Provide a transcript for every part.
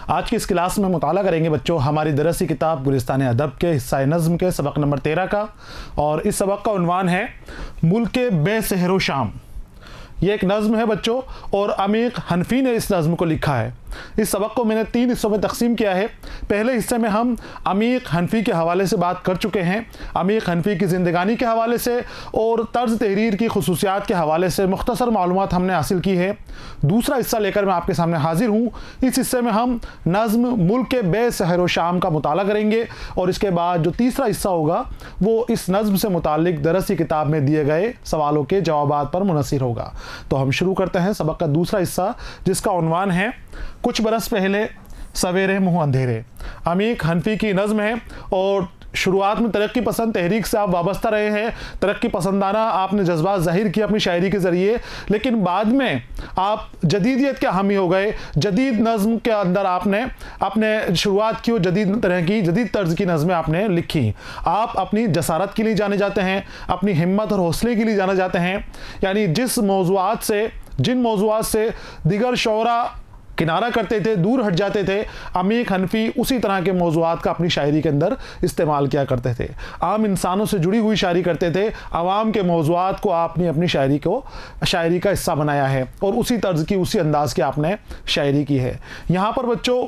आज की इस क्लास में मुताला करेंगे बच्चों हमारी दरसी किताब गुलिस्तान अदब के हिस्सा नज़्म के सबक नंबर 13 का। और इस सबक का उन्वान है मुल्क बेसहरो शाम। ये एक नज़्म है बच्चों और अमीक हनफी ने इस नज़्म को लिखा है। इस सबक को मैंने 3 हिस्सों में तकसीम किया है। पहले हिस्से में हम अमीक हनफी के हवाले से बात कर चुके हैं, अमीक हनफी की ज़िंदगानी के हवाले से और तर्ज तहरीर की खुसूसियात के हवाले से मुख्तसर मालूमात हमने हासिल की है। दूसरा हिस्सा लेकर मैं आपके सामने हाजिर हूँ। इस हिस्से में हम नज़्म मुल्क बेसहरो शाम का मुताला करेंगे और इसके बाद जो तीसरा हिस्सा होगा वो इस नज़्म से मुताल्लिक दरसी किताब में दिए गए सवालों के जवाबात पर मुनहसर होगा। तो हम शुरू करते हैं सबक का दूसरा हिस्सा, जिसका उन्वान है कुछ बरस पहले सवेरे मुँह अंधेरे। अमीक हनफी की नज़्म है और शुरुआत में तरक्की पसंद तहरीक से आप वाबस्ता रहे हैं, तरक्की पसंदाना आपने जज्बात ज़ाहिर किया अपनी शायरी के ज़रिए, लेकिन बाद में आप जदीदियत के हामी हो गए। जदीद नज़्म के अंदर आपने अपने शुरुआत की और जदीद तरह की जदीद तर्ज की नज़में आपने लिखी। आप अपनी जसारत के लिए जाने जाते हैं, अपनी हिम्मत और हौसले के लिए जाने जाते हैं। यानी जिन मौज़ूआत से दिगर शोरा किनारा करते थे, दूर हट जाते थे, अमीक हनफी उसी तरह के मौज़ूआत का अपनी शायरी के अंदर इस्तेमाल किया करते थे। आम इंसानों से जुड़ी हुई शायरी करते थे। आवाम के मौज़ूआत को आपने अपनी शायरी का हिस्सा बनाया है और उसी तर्ज की उसी अंदाज की आपने शायरी की है। यहाँ पर बच्चों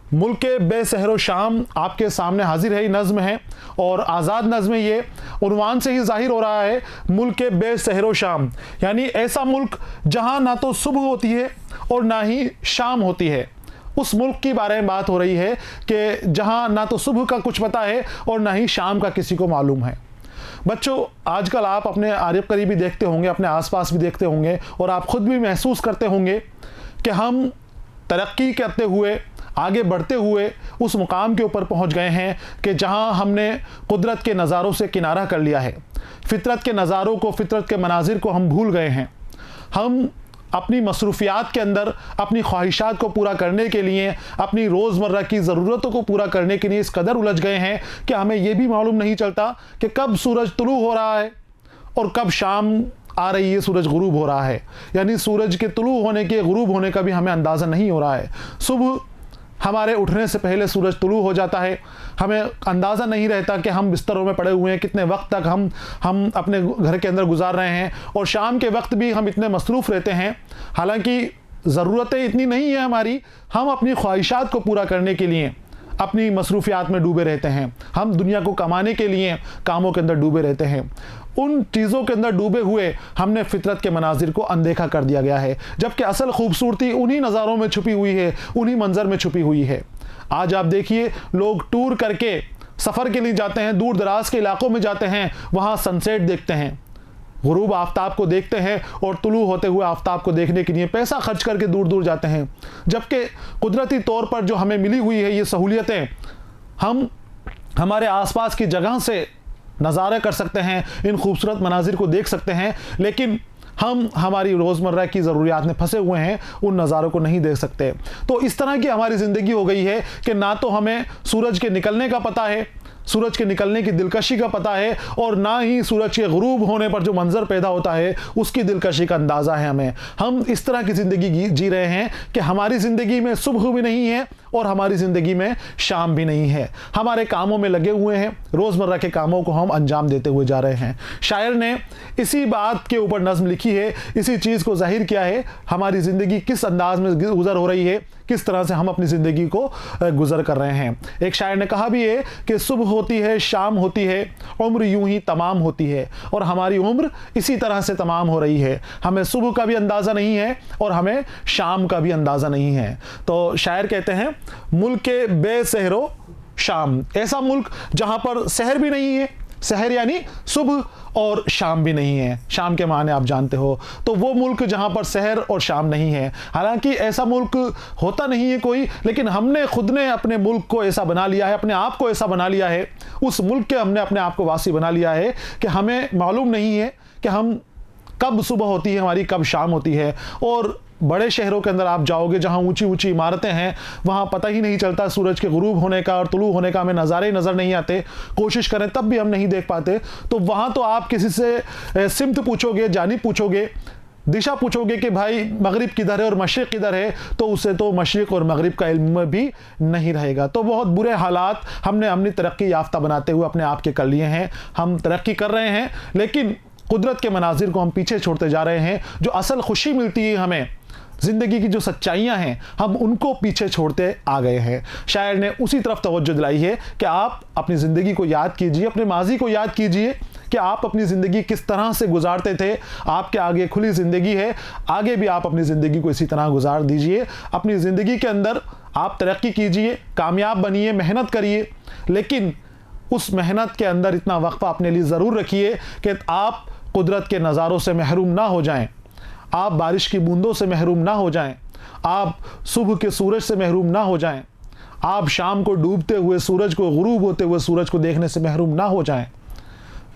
मुल्क बेसहरो शाम आपके सामने हाजिर है, नज़्म है और आज़ाद नज़्म है। ये उन्वान से ही जाहिर हो रहा है मुल्क बेसहरो शाम, यानी ऐसा मुल्क जहाँ ना तो सुबह होती है और ना ही शाम होती है। उस मुल्क की बारे में बात हो रही है कि जहाँ ना तो सुबह का कुछ पता है और ना ही शाम का किसी को मालूम है। बच्चों आजकल आप अपने आरिफ करीबी देखते होंगे, अपने आसपास भी देखते होंगे और आप खुद भी महसूस करते होंगे कि हम तरक्की करते हुए आगे बढ़ते हुए उस मुकाम के ऊपर पहुंच गए हैं कि जहां हमने कुदरत के नज़ारों से किनारा कर लिया है। फितरत के नज़ारों को, फितरत के मनाजिर को हम भूल गए हैं। हम अपनी मसरूफियात के अंदर अपनी ख्वाहिशात को पूरा करने के लिए, अपनी रोज़मर्रा की ज़रूरतों को पूरा करने के लिए इस कदर उलझ गए हैं कि हमें यह भी मालूम नहीं चलता कि कब सूरज तुलू हो रहा है और कब शाम आ रही है, सूरज गुरूब हो रहा है। यानी सूरज के तुलू होने के, गुरूब होने का भी हमें अंदाज़ा नहीं हो रहा है। सुबह हमारे उठने से पहले सूरज तुलू हो जाता है, हमें अंदाज़ा नहीं रहता कि हम बिस्तरों में पड़े हुए हैं, कितने वक्त तक हम अपने घर के अंदर गुजार रहे हैं। और शाम के वक्त भी हम इतने मसरूफ़ रहते हैं, हालांकि ज़रूरतें इतनी नहीं है हमारी, हम अपनी ख्वाहिशात को पूरा करने के लिए अपनी मसरूफियात में डूबे रहते हैं। हम दुनिया को कमाने के लिए कामों के अंदर डूबे रहते हैं। उन चीज़ों के अंदर डूबे हुए हमने फितरत के मनाजिर को अनदेखा कर दिया गया है, जबकि असल खूबसूरती उन्हीं नज़ारों में छुपी हुई है, उन्हीं मंजर में छुपी हुई है। आज आप देखिए लोग टूर करके सफ़र के लिए जाते हैं, दूर दराज के इलाकों में जाते हैं, वहाँ सनसेट देखते हैं, गुरूब आफ्ताब को देखते हैं और तुलू होते हुए आफ्ताब को देखने के लिए पैसा खर्च करके दूर दूर जाते हैं। जबकि कुदरती तौर पर जो हमें मिली हुई है ये सहूलियतें, हम हमारे आसपास की जगह से नज़ारा कर सकते हैं, इन खूबसूरत मनाजिर को देख सकते हैं, लेकिन हम हमारी रोज़मर्रा की ज़रूरियात में फंसे हुए हैं, उन नज़ारों को नहीं देख सकते। तो इस तरह की हमारी ज़िंदगी हो गई है कि ना तो हमें सूरज के निकलने का पता है, सूरज के निकलने की दिलकशी का पता है, और ना ही सूरज के गुरूब होने पर जो मंजर पैदा होता है उसकी दिलकशी का अंदाज़ा है हमें। हम इस तरह की ज़िंदगी जी रहे हैं कि हमारी ज़िंदगी में सुबह भी नहीं है और हमारी ज़िंदगी में शाम भी नहीं है। हमारे कामों में लगे हुए हैं, रोज़मर्रा के कामों को हम अंजाम देते हुए जा रहे हैं। शायर ने इसी बात के ऊपर नज़्म लिखी है, इसी चीज़ को ज़ाहिर किया है, हमारी ज़िंदगी किस अंदाज में गुज़र हो रही है, किस तरह से हम अपनी ज़िंदगी को गुज़र कर रहे हैं। एक शायर ने कहा भी है कि सुबह होती है, शाम होती है, उम्र यूं ही तमाम होती है, और हमारी उम्र इसी तरह से तमाम हो रही है। हमें सुबह का भी अंदाज़ा नहीं है और हमें शाम का भी अंदाज़ा नहीं है। तो शायर कहते हैं मुल्क बेसहरो शाम, ऐसा मुल्क जहाँ पर सहर भी नहीं है, सहर यानी सुबह, और शाम भी नहीं है, शाम के माने आप जानते हो। तो वो मुल्क जहाँ पर सहर और शाम नहीं है, हालांकि ऐसा मुल्क होता नहीं है कोई, लेकिन हमने खुद ने अपने मुल्क को ऐसा बना लिया है, अपने आप को ऐसा बना लिया है, उस मुल्क के हमने अपने आप को वासी बना लिया है कि हमें मालूम नहीं है कि हम कब सुबह होती है हमारी, कब शाम होती है। और बड़े शहरों के अंदर आप जाओगे जहाँ ऊंची ऊंची इमारतें हैं, वहाँ पता ही नहीं चलता सूरज के गुरूब होने का और तुलू होने का, हमें नज़ारे नज़र नहीं आते, कोशिश करें तब भी हम नहीं देख पाते। तो वहाँ तो आप किसी से सिमत पूछोगे, जानिब पूछोगे, दिशा पूछोगे कि भाई मगरिब किधर है और मशरिक किधर है, तो उसे तो मशरिक और मगरिब का इल्म भी नहीं रहेगा। तो बहुत बुरे हालात हमने अपनी तरक्की याफ्ता बनाते हुए अपने आप के कर लिए हैं। हम तरक्की कर रहे हैं लेकिन कुदरत के मनाजिर को हम पीछे छोड़ते जा रहे हैं। जो असल खुशी मिलती है हमें, ज़िंदगी की जो सच्चाइयाँ हैं, हम उनको पीछे छोड़ते आ गए हैं। शायर ने उसी तरफ तवज्जो दिलाई है कि आप अपनी ज़िंदगी को याद कीजिए, अपने माजी को याद कीजिए कि आप अपनी ज़िंदगी किस तरह से गुजारते थे। आपके आगे खुली ज़िंदगी है, आगे भी आप अपनी ज़िंदगी को इसी तरह गुजार दीजिए। अपनी ज़िंदगी के अंदर आप तरक्की कीजिए, कामयाब बनिए, मेहनत करिए, लेकिन उस मेहनत के अंदर इतना वक्फा अपने लिए ज़रूर रखिए कि आप कुदरत के नज़ारों से महरूम ना हो जाएं, आप बारिश की बूंदों से महरूम ना हो जाएं, आप सुबह के सूरज से महरूम ना हो जाएं, आप शाम को डूबते हुए सूरज को, गुरूब होते हुए सूरज को देखने से महरूम ना हो जाएं।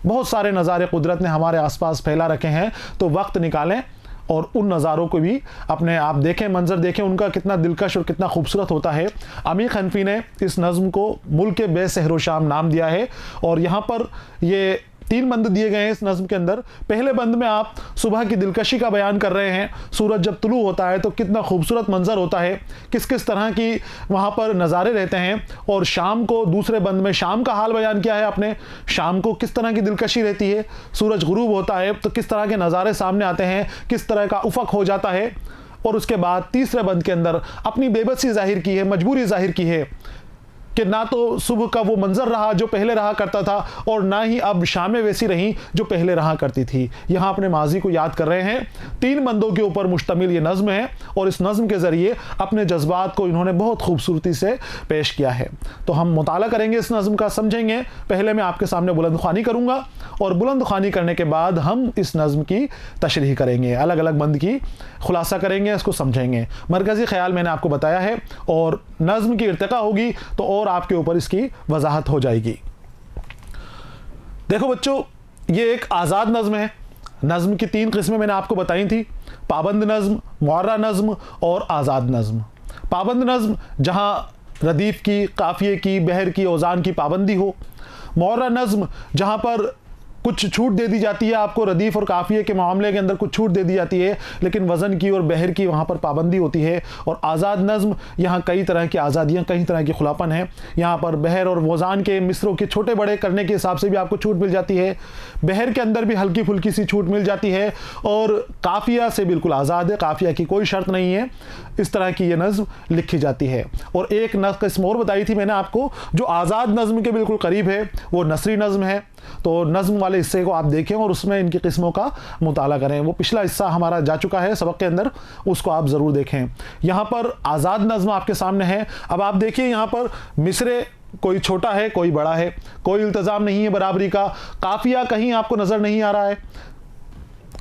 बहुत सारे नज़ारे कुदरत ने हमारे आसपास फैला रखे हैं, तो वक्त निकालें और उन नज़ारों को भी अपने आप देखें, मंजर देखें, उनका कितना दिलकश और कितना खूबसूरत होता है। अमीर हनफी ने इस नज़्म को मुल्क बेसहरो शाम नाम दिया है और यहाँ पर ये 3 बंद दिए गए हैं इस नज़्म के अंदर। पहले बंद में आप सुबह की दिलकशी का बयान कर रहे हैं, सूरज जब तुलू होता है तो कितना खूबसूरत मंजर होता है, किस किस तरह की वहाँ पर नज़ारे रहते हैं। और शाम को दूसरे बंद में शाम का हाल बयान किया है आपने, शाम को किस तरह की दिलकशी रहती है, सूरज गुरूब होता है तो किस तरह के नज़ारे सामने आते हैं, किस तरह का उफ़क़ हो जाता है। और उसके बाद तीसरे बंद के अंदर अपनी बेबसी ज़ाहिर की है, मजबूरी ज़ाहिर की है कि ना तो सुबह का वो मंजर रहा जो पहले रहा करता था और ना ही अब शामें वैसी रहीं जो पहले रहा करती थी। यहाँ अपने माजी को याद कर रहे हैं। 3 बंदों के ऊपर मुश्तमिल ये नज़्म है और इस नज़्म के ज़रिए अपने जज्बात को इन्होंने बहुत खूबसूरती से पेश किया है। तो हम मुताला करेंगे इस नज़्म का, समझेंगे। पहले मैं आपके सामने बुलंद ख़्वानी करूँगा और बुलंद ख़्वानी करने के बाद हम इस नज़्म की तशरीह करेंगे, अलग अलग बंद की खुलासा करेंगे, इसको समझेंगे। मरकज़ी ख्याल मैंने आपको बताया है और नज़्म की इर्तिका होगी तो और आपके ऊपर इसकी वजाहत हो जाएगी। देखो बच्चों, ये एक आज़ाद नज़्म है। नज़्म की 3 किस्में मैंने आपको बताई थी, पाबंद नज़्म, मुअर्रा नज़्म और आज़ाद नज़्म। पाबंद नज़्म जहाँ रदीफ़ की, काफ़िए की, बहर की, औज़ान की पाबंदी हो। मुअर्रा नज़्म जहाँ पर कुछ छूट दे दी जाती है आपको, रदीफ़ और काफ़िए के मामले के अंदर कुछ छूट दे दी जाती है, लेकिन वज़न की और बहर की वहाँ पर पाबंदी होती है। और आज़ाद नज़्म, यहाँ कई तरह की आज़ादियाँ, कई तरह की खुलापन है। यहाँ पर बहर और वज़ान के मिसरों के छोटे बड़े करने के हिसाब से भी आपको छूट मिल जाती है। बहर के अंदर भी हल्की फुल्की सी छूट मिल जाती है और काफ़िया से बिल्कुल आज़ाद है, काफ़िया की कोई शर्त नहीं है। इस तरह की ये नज़्म लिखी जाती है। और एक किस्म और बताई थी मैंने आपको जो आज़ाद नज़्म के बिल्कुल करीब है, वो नसरी नज़्म है। तो नज़्म वाले हिस्से को आप देखें और उसमें इनकी किस्मों का मुताला करें। वो पिछला हिस्सा हमारा जा चुका है सबक के अंदर, उसको आप ज़रूर देखें। यहाँ पर आज़ाद नज़्म आपके सामने है। अब आप देखिए यहाँ पर मिसरे कोई छोटा है, कोई बड़ा है, कोई इल्तज़ाम नहीं है बराबरी का। काफ़िया कहीं आपको नज़र नहीं आ रहा है,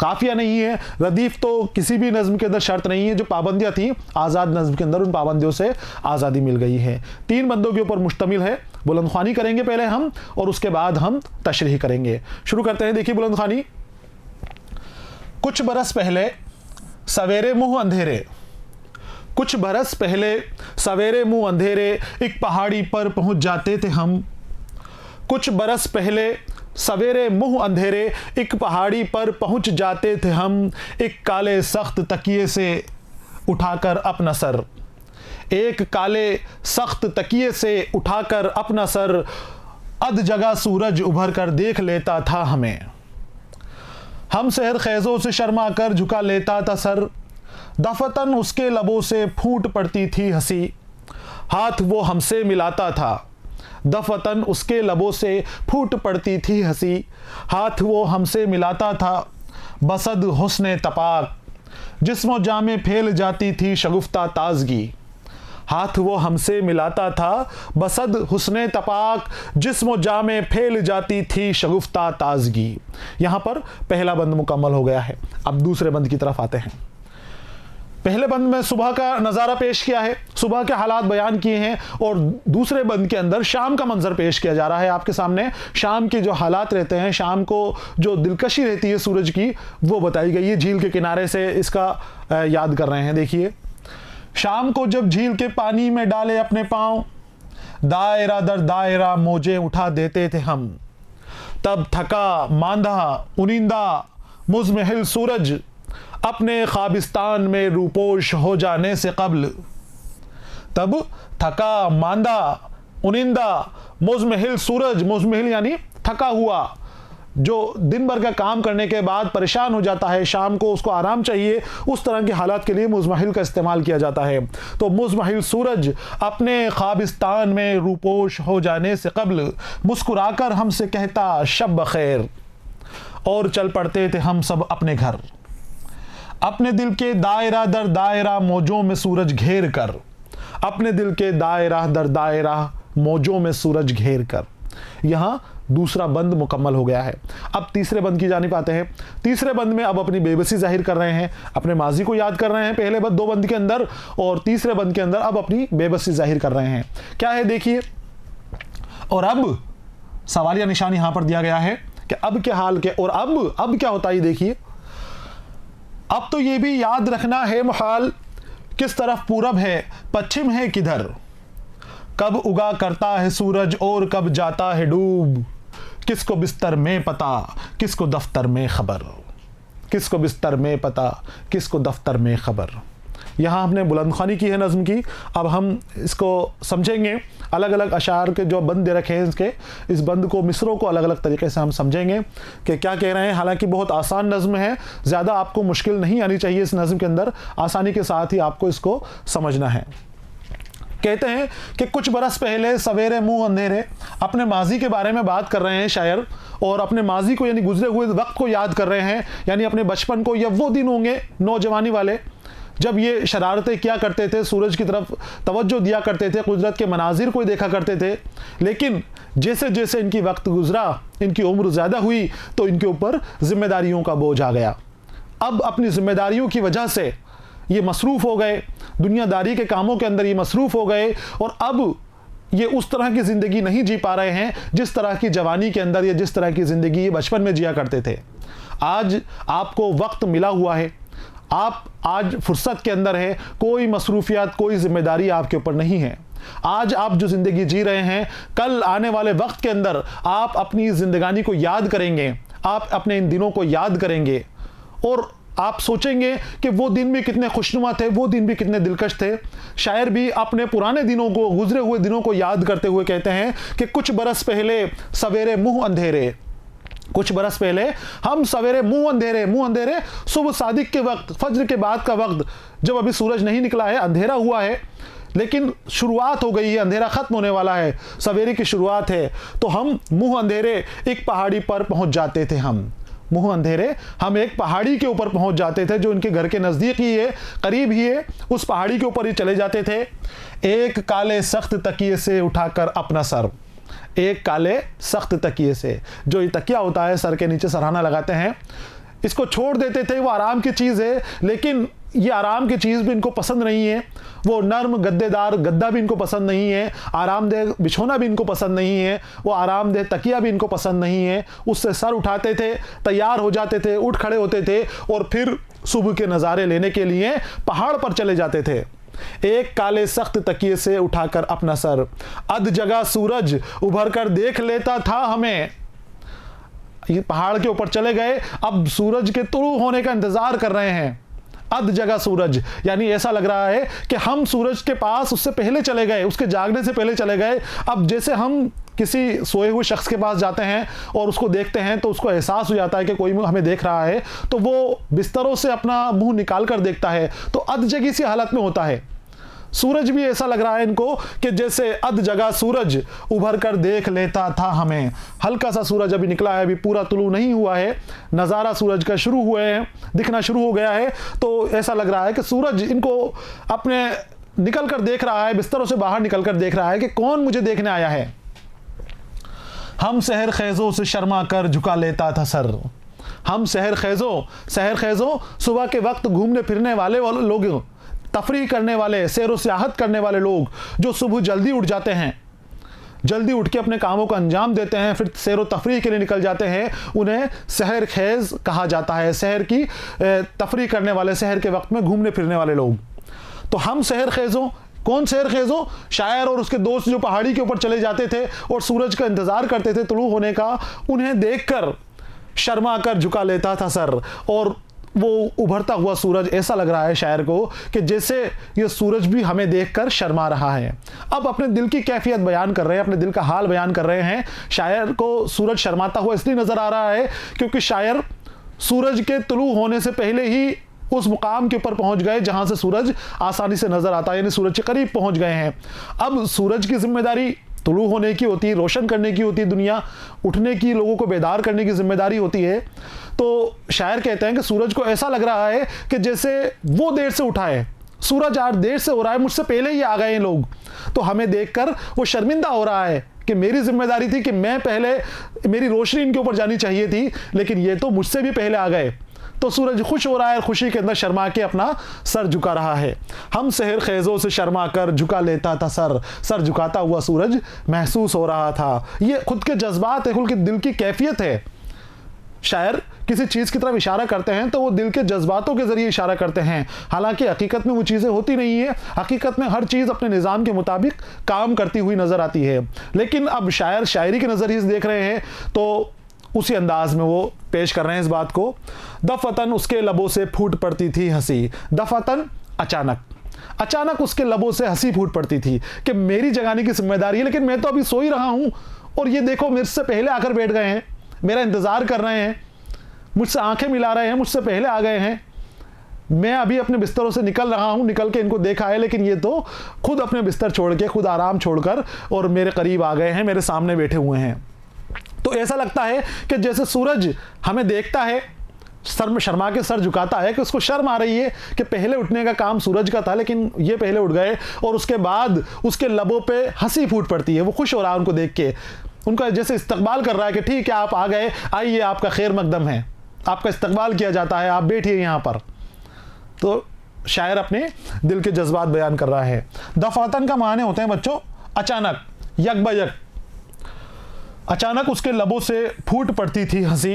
काफ़िया नहीं है। रदीफ़ तो किसी भी नज़्म के अंदर शर्त नहीं है। जो पाबंदियाँ थी आज़ाद नज़्म के अंदर, उन पाबंदियों से आज़ादी मिल गई है। 3 बंदों के ऊपर मुश्तमिल है। बुलंद ख़्वानी करेंगे पहले हम और उसके बाद हम तशरीह करेंगे। शुरू करते हैं। देखिए बुलंद ख़्वानी। कुछ बरस पहले सवेरे मुँह अंधेरे, कुछ बरस पहले सवेरे मुँह अंधेरे, एक पहाड़ी पर पहुँच जाते थे हम। कुछ बरस पहले सवेरे मुँह अंधेरे, एक पहाड़ी पर पहुँच जाते थे हम। एक काले सख्त तकिए से उठाकर अपना सर, एक काले सख्त तकिए से उठाकर अपना सर, अध जगह सूरज उभर कर देख लेता था हमें। हम सहर ख़ैज़ों से शर्मा कर झुका लेता था सर, दफतन उसके लबों से फूट पड़ती थी हंसी। हाथ वो हमसे मिलाता था, दफतन उसके लबों से फूट पड़ती थी हंसी। हाथ वो हमसे मिलाता था, बसद हुस्ने तपाक, जिस्मो जामे फैल जाती थी शगुफ्ता ताजगी। हाथ वो हमसे मिलाता था, बसद हुस्ने तपाक, जिस्मो जामे फैल जाती थी शगुफ्ता ताजगी। यहाँ पर पहला बंद मुकम्मल हो गया है। अब दूसरे बंद की तरफ आते हैं। पहले बंद में सुबह का नज़ारा पेश किया है, सुबह के हालात बयान किए हैं और दूसरे बंद के अंदर शाम का मंजर पेश किया जा रहा है आपके सामने। शाम के जो हालात रहते हैं, शाम को जो दिलकशी रहती है सूरज की, वो बताई गई है। झील के किनारे से इसका याद कर रहे हैं। देखिए, शाम को जब झील के पानी में डाले अपने पाँव, दायरा दर दायरा मौजें उठा देते थे हम। तब थका मांदा उनिंदा मुज़महिल सूरज अपने ख्वाबिस्तान में रूपोश हो जाने से कब्ल। तब थका मांदा उनिंदा मुज़महिल सूरज, मुज़महिल यानी थका हुआ, जो दिन भर का काम करने के बाद परेशान हो जाता है, शाम को उसको आराम चाहिए, उस तरह के हालात के लिए मुज़महिल का इस्तेमाल किया जाता है। तो मुज़महिल सूरज अपने ख्वाबिस्तान में रूपोश हो जाने से कब्ल मुस्कुराकर हमसे कहता शब बखैर, और चल पड़ते थे हम सब अपने घर। अपने दिल के दायरा दर दायरा मौजों में सूरज घेर कर, अपने दिल के दायरा दर दायरा मौजों में सूरज घेर कर। यहाँ दूसरा बंद मुकम्मल हो गया है। अब तीसरे बंद की जानिब आते हैं। तीसरे बंद में अब अपनी बेबसी जाहिर कर रहे हैं, अपने माजी को याद कर रहे हैं पहले दो बंद के अंदर, और तीसरे बंद के अंदर अब अपनी बेबसी जाहिर कर रहे हैं। क्या है देखिए, और अब सवालिया निशान यहां पर दिया गया है कि अब के हाल के, और अब क्या होता है देखिए। अब तो ये भी याद रखना है मुहाल, किस तरफ पूरब है पश्चिम है किधर, कब उगा करता है सूरज और कब जाता है डूब, किसको बिस्तर में पता किसको दफ्तर में खबर, किसको बिस्तर में पता किसको दफ्तर में खबर। यहाँ हमने बुलंदखानी की है नज़्म की। अब हम इसको समझेंगे, अलग अलग अशार के जो बंद दे रखे हैं इसके, इस बंद को मिसरों को अलग अलग तरीके से हम समझेंगे कि क्या कह रहे हैं। हालांकि बहुत आसान नज़्म है, ज़्यादा आपको मुश्किल नहीं आनी चाहिए इस नज़्म के अंदर, आसानी के साथ ही आपको इसको समझना है। कहते हैं कि कुछ बरस पहले सवेरे मुंह अंधेरे, अपने माजी के बारे में बात कर रहे हैं शायर, और अपने माजी को यानी गुजरे हुए वक्त को याद कर रहे हैं, यानी अपने बचपन को, या वो दिन होंगे नौजवानी वाले जब ये शरारतें किया करते थे, सूरज की तरफ तवज्जो दिया करते थे, कुदरत के मनाजिर को देखा करते थे। लेकिन जैसे जैसे इनकी वक्त गुजरा, इनकी उम्र ज़्यादा हुई, तो इनके ऊपर जिम्मेदारियों का बोझ आ गया। अब अपनी जिम्मेदारियों की वजह से ये मसरूफ़ हो गए, दुनियादारी के कामों के अंदर ये मसरूफ़ हो गए, और अब ये उस तरह की ज़िंदगी नहीं जी पा रहे हैं जिस तरह की जवानी के अंदर या जिस तरह की ज़िंदगी ये बचपन में जिया करते थे। आज आपको वक्त मिला हुआ है, आप आज फुर्सत के अंदर है, कोई मसरूफियात कोई जिम्मेदारी आपके ऊपर नहीं है। आज आप जो ज़िंदगी जी रहे हैं, कल आने वाले वक्त के अंदर आप अपनी ज़िंदगानी को याद करेंगे, आप अपने इन दिनों को याद करेंगे, और आप सोचेंगे कि वो दिन भी कितने खुशनुमा थे, वो दिन भी कितने दिलकश थे। शायर भी अपने पुराने दिनों को, गुजरे हुए दिनों को याद करते हुए कहते हैं कि कुछ बरस पहले सवेरे मुंह अंधेरे, कुछ बरस पहले हम सवेरे मुंह अंधेरे, सुबह सादिक के वक्त, फज्र के बाद का वक्त, जब अभी सूरज नहीं निकला है, अंधेरा हुआ है, लेकिन शुरुआत हो गई है, अंधेरा खत्म होने वाला है, सवेरे की शुरुआत है, तो हम मुंह अंधेरे एक पहाड़ी पर पहुंच जाते थे। हम मुंह अंधेरे हम एक पहाड़ी के ऊपर पहुंच जाते थे, जो इनके घर के नज़दीक ही है, करीब ही है, उस पहाड़ी के ऊपर ही चले जाते थे। एक काले सख्त तकिए से उठाकर अपना सर, एक काले सख्त तकिए से, जो ये तकिया होता है सर के नीचे सराहना लगाते हैं, इसको छोड़ देते थे। वो आराम की चीज़ है, लेकिन ये आराम की चीज़ भी इनको पसंद नहीं है, वो नर्म गद्देदार गद्दा भी इनको पसंद नहीं है, आरामदेह बिछोना भी इनको पसंद नहीं है, वो आरामदेह तकिया भी इनको पसंद नहीं है। उससे सर उठाते थे, तैयार हो जाते थे, उठ खड़े होते थे, और फिर सुबह के नज़ारे लेने के लिए पहाड़ पर चले जाते थे। एक काले सख्त तकिए से उठाकर अपना सर, अध जगह सूरज उभर कर देख लेता था हमें। ये पहाड़ के ऊपर चले गए, अब सूरज के तुलू होने का इंतजार कर रहे हैं। अध जगह सूरज, यानी ऐसा लग रहा है कि हम सूरज के पास उससे पहले चले गए, उसके जागने से पहले चले गए। अब जैसे हम किसी सोए हुए शख्स के पास जाते हैं और उसको देखते हैं, तो उसको एहसास हो जाता है कि कोई हमें देख रहा है, तो वो बिस्तरों से अपना मुंह निकाल कर देखता है, तो अध जगह सी हालत में होता है। सूरज भी ऐसा लग रहा है इनको कि जैसे अध जगह सूरज उभर कर देख लेता था हमें। हल्का सा सूरज अभी निकला है, अभी पूरा तुलू नहीं हुआ है, नज़ारा सूरज का शुरू हुए हैं, दिखना शुरू हो गया है, तो ऐसा लग रहा है कि सूरज इनको अपने निकल कर देख रहा है, बिस्तरों से बाहर निकल कर देख रहा है कि कौन मुझे देखने आया है। हम सहर खेजों से शर्मा कर झुका लेता था सर, हम सहर खेजों सुबह के वक्त घूमने फिरने वाले लोग, तफरीह करने वाले, सैर व सियाहत करने वाले लोग, जो सुबह जल्दी उठ जाते हैं, जल्दी उठ के अपने कामों को अंजाम देते हैं, फिर सैर व तफरीह के लिए निकल जाते हैं, उन्हें सहर खेज कहा जाता है। सहर की तफरीह करने वाले, सहर के वक्त में घूमने फिरने वाले लोग। तो हम सहर खेजों, कौन सहर खेजों? शायर और उसके दोस्त जो पहाड़ी के ऊपर चले जाते थे और सूरज का इंतजार करते थे तुलू होने का, उन्हें देखकर शर्मा कर झुका लेता था सर, और वो उभरता हुआ सूरज ऐसा लग रहा है शायर को कि जैसे ये सूरज भी हमें देखकर शर्मा रहा है। अब अपने दिल की कैफियत बयान कर रहे हैं, अपने दिल का हाल बयान कर रहे हैं। शायर को सूरज शर्माता हुआ इसलिए नजर आ रहा है क्योंकि शायर सूरज के तुलू होने से पहले ही उस मुकाम के ऊपर पहुंच गए जहां से सूरज आसानी से नजर आता है, यानी सूरज के करीब पहुंच गए हैं। अब सूरज की जिम्मेदारी तुलू होने की होती है, रोशन करने की होती है, दुनिया उठने की, लोगों को बेदार करने की जिम्मेदारी होती है। तो शायर कहते हैं कि सूरज को ऐसा लग रहा है कि जैसे वो देर से उठा है, सूरज आज देर से हो रहा है, मुझसे पहले ही आ गए हैं लोग, तो हमें देखकर वो शर्मिंदा हो रहा है कि मेरी जिम्मेदारी थी कि मैं पहले, मेरी रोशनी इनके ऊपर जानी चाहिए थी, लेकिन ये तो मुझसे भी पहले आ गए। तो सूरज खुश हो रहा है, खुशी के अंदर शर्मा के अपना सर झुका रहा है। हम शहर खेजों से शर्मा कर झुका लेता था सर झुकाता हुआ सूरज महसूस हो रहा था। ये खुद के जज्बात है, खुद के दिल की कैफियत है। शायर किसी चीज़ की तरफ इशारा करते हैं तो वो दिल के जज्बातों के जरिए इशारा करते हैं, हालांकि हकीकत में वो चीज़ें होती नहीं है। हकीकत में हर चीज़ अपने निज़ाम के मुताबिक काम करती हुई नज़र आती है, लेकिन अब शायर शायरी के नज़रिए से देख रहे हैं तो उसी अंदाज में वो पेश कर रहे हैं इस बात को। दफतन उसके लबों से फूट पड़ती थी हंसी, दफतन अचानक उसके लबों से हंसी फूट पड़ती थी कि मेरी जगाने की जिम्मेदारी है, लेकिन मैं तो अभी सो ही रहा हूं और ये देखो मेरे से पहले आकर बैठ गए हैं, मेरा इंतजार कर रहे हैं, मुझसे आंखें मिला रहे हैं, मुझसे पहले आ गए हैं। मैं अभी अपने बिस्तरों से निकल रहा हूं, निकल के इनको देखा है, लेकिन ये तो खुद अपने बिस्तर छोड़ के, खुद आराम छोड़कर और मेरे करीब आ गए हैं, मेरे सामने बैठे हुए हैं। तो ऐसा लगता है कि जैसे सूरज हमें देखता है, सर में शर्मा के सर झुकाता है कि उसको शर्म आ रही है कि पहले उठने का काम सूरज का था, लेकिन ये पहले उठ गए, और उसके बाद उसके लबों पे हंसी फूट पड़ती है। वो खुश हो रहा है उनको देख के, उनका जैसे इस्तकबाल कर रहा है कि ठीक है आप आ गए, आइए आपका खैर मकदम है, आपका इस्तकबाल किया जाता है, आप बैठिए यहाँ पर। तो शायर अपने दिल के जज्बात बयान कर रहा है। दफातन का माने होते हैं बच्चों अचानक, यकबयक। अचानक उसके लबों से फूट पड़ती थी हंसी,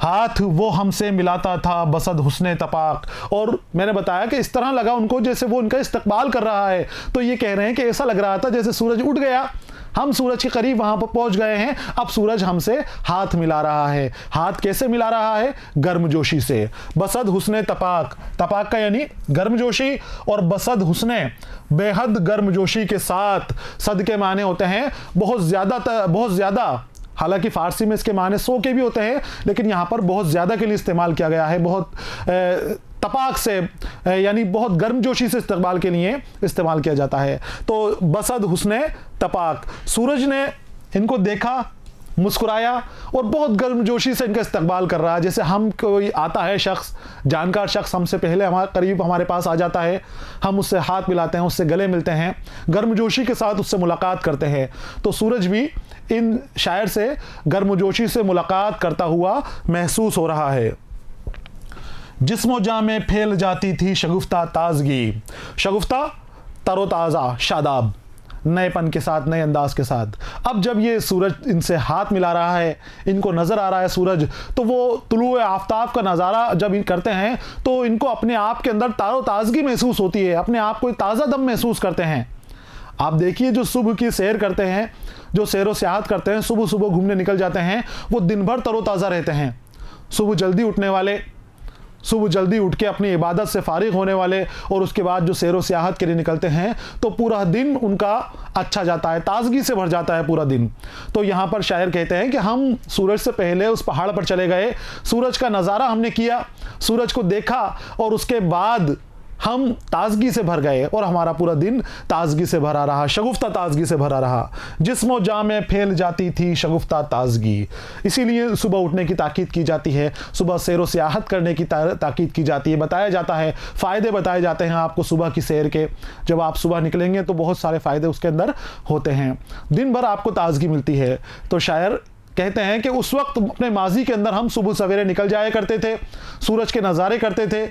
हाथ वो हमसे मिलाता था बसद हुस्ने तपाक। और मैंने बताया कि इस तरह लगा उनको जैसे वो उनका इस्तकबाल कर रहा है। तो ये कह रहे हैं कि ऐसा लग रहा था जैसे सूरज उठ गया, हम सूरज के करीब वहां पर पहुंच गए हैं, अब सूरज हमसे हाथ मिला रहा है। हाथ कैसे मिला रहा है? गर्मजोशी से। बसद हुस्ने तपाक, तपाक का यानी गर्मजोशी, और बसद हुस्ने बेहद गर्मजोशी के साथ। सद के माने होते हैं बहुत ज़्यादा। हालांकि फारसी में इसके माने 100 के भी होते हैं, लेकिन यहाँ पर बहुत ज़्यादा के लिए इस्तेमाल किया गया है। बहुत तपाक से यानी बहुत गर्मजोशी से इस्तेमाल के लिए इस्तेमाल किया जाता है। तो बसद हुस्ने तपाक, सूरज ने इनको देखा, मुस्कुराया और बहुत गर्मजोशी से इनका इस्तकबाल कर रहा है। जैसे हम कोई आता है शख्स, जानकार शख्स हमसे पहले हमारे करीब हमारे पास आ जाता है, हम उससे हाथ मिलाते हैं, उससे गले मिलते हैं, गर्मजोशी के साथ उससे मुलाकात करते हैं। तो सूरज भी इन शायर से गर्मजोशी से मुलाकात करता हुआ महसूस हो रहा है। जिस्मो जाँ में फैल जाती थी शगुफ्ता ताजगी, शगुफ्ता तरोताज़ा, शादाब, नएपन के साथ, नए अंदाज के साथ। अब जब ये सूरज इनसे हाथ मिला रहा है, इनको नज़र आ रहा है सूरज, तो वो तुलुए आफ्ताब का नज़ारा जब इन करते हैं तो इनको अपने आप के अंदर तारो ताज़गी महसूस होती है, अपने आप को ताज़ा दम महसूस करते हैं। आप देखिए जो सुबह की सैर करते हैं, जो सैर व सियाहत करते हैं, सुबह सुबह घूमने निकल जाते हैं, वो दिन भर तरोताज़ा रहते हैं। सुबह जल्दी उठने वाले, सुबह जल्दी उठ के अपनी इबादत से फारिग होने वाले और उसके बाद जो सैर व सियाहत के लिए निकलते हैं, तो पूरा दिन उनका अच्छा जाता है, ताजगी से भर जाता है पूरा दिन। तो यहाँ पर शायर कहते हैं कि हम सूरज से पहले उस पहाड़ पर चले गए, सूरज का नज़ारा हमने किया, सूरज को देखा और उसके बाद हम ताजगी से भर गए और हमारा पूरा दिन ताजगी से भरा रहा, शगुफ्ता ताजगी से भरा रहा। जिस्मो जाँ में फैल जाती थी शगुफ्ता ताजगी। इसीलिए सुबह उठने की ताकीद की जाती है, सुबह सैर व सियाहत करने की ताकीद की जाती है। बताया जाता है, फ़ायदे बताए जाते हैं आपको सुबह की सैर के। जब आप सुबह निकलेंगे तो बहुत सारे फ़ायदे उसके अंदर होते हैं, दिन भर आपको ताजगी मिलती है। तो शायर कहते हैं कि उस वक्त अपने माजी के अंदर हम सुबह सवेरे निकल जाया करते थे, सूरज के नज़ारे करते थे,